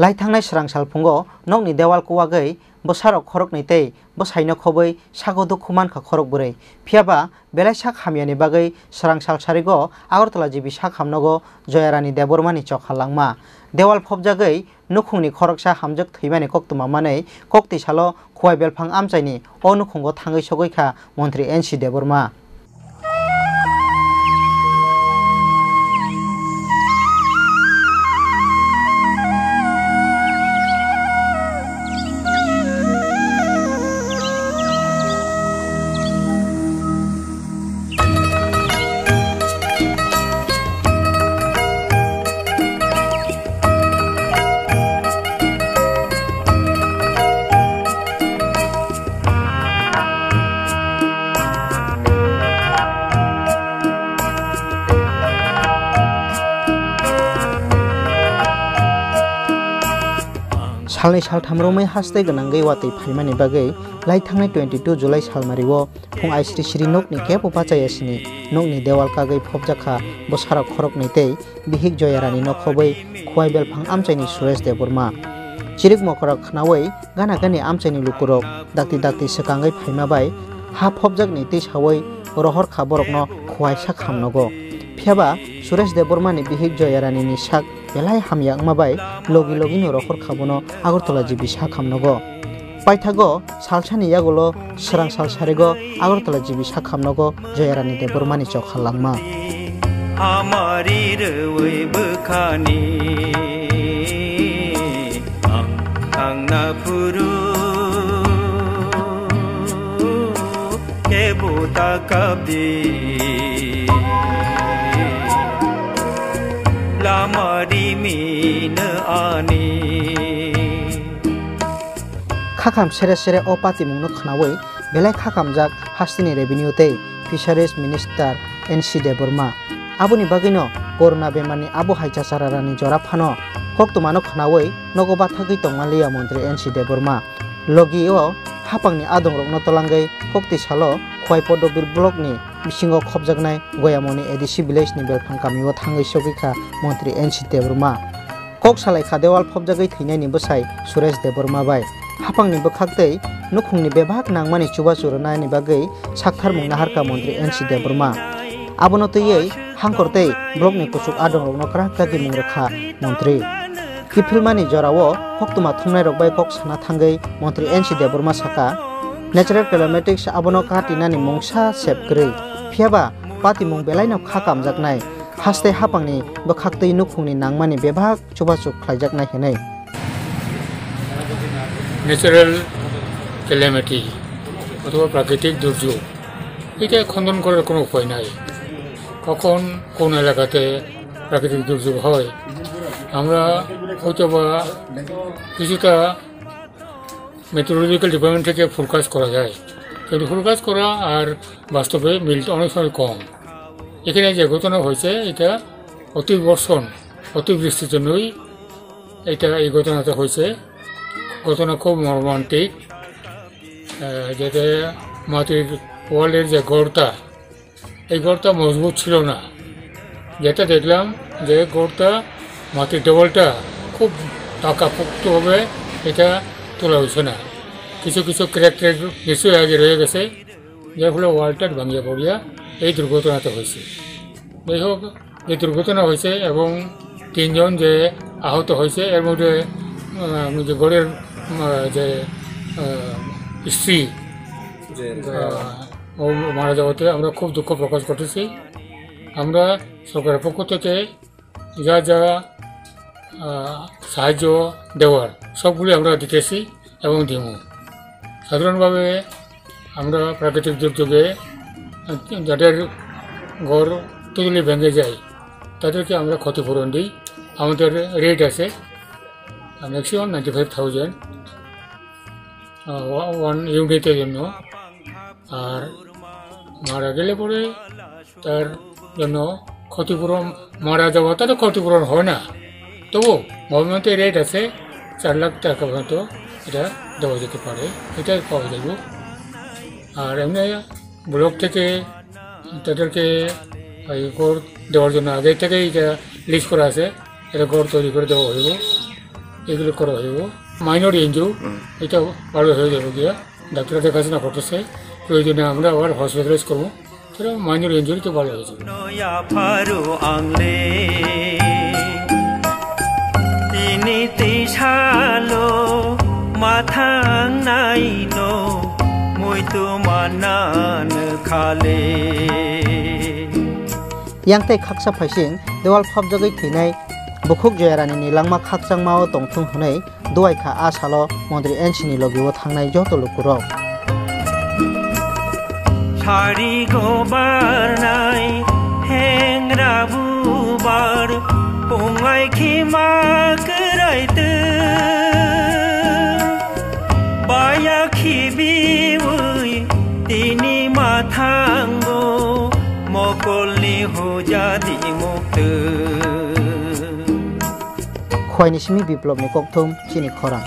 Laithangnai srangsal phungo nokni dewal kuwagoi bo sarok khorokni tei bo saino khoboi sago dukhuman kha khorok bwrwi phiaba belai sak hamyani bagwi srangsal sarigo Agartala jibi sak hamnogo Joyarani Debbarmani chokha langma dewal phobjagoi nukhungni khoroksa hamjak thwimani koktuma manei kokti salo khuwai belphang amchaini o nukhungo thangwi sogoi kha Mantri Debbarma. Salni sal thamromai Haste ganangai watui phaimani bagwi laithangnai 22 July salmario phung aisri sri nokni kepo pachayasini nokni dewal kagwi phobjakha bo sarak khorokni tei bihik Joyarani nokhoboi khuwai belphang amchaini Debbarma chirik mokorak khnawi gana gani amchaini lukurok dakti sekangai phaimabai ha phobjakni tei sawoi rohor khaborokno khuwai sak hamnogo phiaba Debbarmani bihik Joyarani ni sak belai hamyakma bai logi no rokhor khabono Agartala jibi sak hamnogo paithago salsani yagulo srangsal sarigo Agartala jibi sak hamnogo Joyarani Debbarmani chokha langma amari rwai bkhani angna puru kebuta kabdi lamari min ani khakam sere o pati mungno khnawi belai khakamjak Hasteni revenue tei fisheries minister Debbarma aboni bagino corona bemarni abo haichasararani jora phano koktumano khnawi nogo bathagui tongmalia Mantri Debbarma logi o Haphangni adongrokno tolangai kokti salo khwai podobir blockni bisingo khobjaknai goyamoni edisi village ni belphang kamio thangui sogikha Mantri Debbarma kok salai kha dewal phobjagoi theinani bwsai Debbarma bai Haphangni bwkhaktei nukhungni bebhag nangmani chuba churunani bagwi sakthar mungna harka Mantri Debbarma abono tei hangkortei blockni kusuk adongrokno krakaki mungrekha Mantri kifilmani jorao koktuma thungnai rok bai kok sana thangai Mantri Debbarma saka natural calamitics abono katinani mungsa sepkrei phiaba pati mung belaino khakamjaknai Haste Haphangni bwkhaktei nukhungni nangmani bebhag chubachuk khlaijaknai henai natural calamity অথবা প্রাকৃতিক দুর্যোগ এটা খণ্ডন করার কোনো উপায় নাই কখন কোন এলাকাতে প্রাকৃতিক দুর্যোগ হয় আমরা হয়তোবা কিছুটা মেট্রোলজিক্যাল ডিপার্টমেন্ট থেকে ফোরকাস্ট করা যায় কিন্তু ফোরকাস্ট করা আর বাস্তবে মিলটা অনেক সময় কম এখানে যে ঘটনা হয়েছে এটা অতিবর্ষণ অতিবৃষ্টির জন্যই এই ঘটনাটা হয়েছে ঘটনা খুব মর্মান্তিক যেটা মাটির ওয়ালের যে গড়টা এই গড়টা মজবুত ছিল না যেটা দেখলাম যে গড়টা মাটির দেওয়ালটা খুব পাকাপোক্তভাবে এটা তোলা হয়েছে না কিছু ক্র্যাক নিশ্চয়ই আগে রয়ে গেছে যার ফলে ওয়ালটা ভাঙিয়ে পড়িয়া এই দুর্ঘটনাটা হয়েছে যাই হোক এই দুর্ঘটনা হয়েছে এবং 3 জন যে আহত হয়েছে এর মধ্যে যে গড়ের যে স্ত্রী মারা যাওয়াতে আমরা খুব দুঃখ প্রকাশ করতেছি আমরা সরকারের পক্ষ থেকে যা সাহায্য দেওয়ার সবগুলি আমরা দিতেছি এবং দিব সাধারণভাবে আমরা প্রাকৃতিক দুর্যোগে যাদের ঘর তুলে ভেঙে যায় তাদেরকে আমরা ক্ষতিপূরণ দিই আমাদের রেট আছে ম্যাক্সিমাম 95,000 ওয়ান ইউনিটের জন্য আর মারা গেলে পরে তার জন্য ক্ষতিপূরণ মারা যাওয়া তাদের ক্ষতিপূরণ হয় না তবু গভর্নমেন্টের রেট আছে 4 লাখ টাকা পর্যন্ত এটা দেওয়া যেতে পারে এটা পাওয়া যাবে আর এমনি ব্লক থেকে তাদেরকে এই গড় দেওয়ার জন্য আগে থেকেই এটা লিস্ট করা আছে এটা গড় তৈরি করে দেওয়া হইব এগুলো করা হইব মাইনর এনজিও এটা ভালো হয়ে যাবে গিয়া ডাক্তার দেখাশোনা করতেছে প্রয়োজনে আমরা আবার হসপিটালাইজ করবো সেটা মাইনর এনজিওতে ভালো হয়ে যাবে yang tei khaksa phaising dewal phapjagoi thinai bukhuk joyarani ni langma khakchangmao tongthung hunai duai kha asalo Mantri NC ni logio thangnai joto lukurok Sari gobar nai hengra bubar pungai khima kerai tu baya khibi ui tini mathango mokolni hojadi muktu khwaini simi biplop ni kokthum Chini Khorang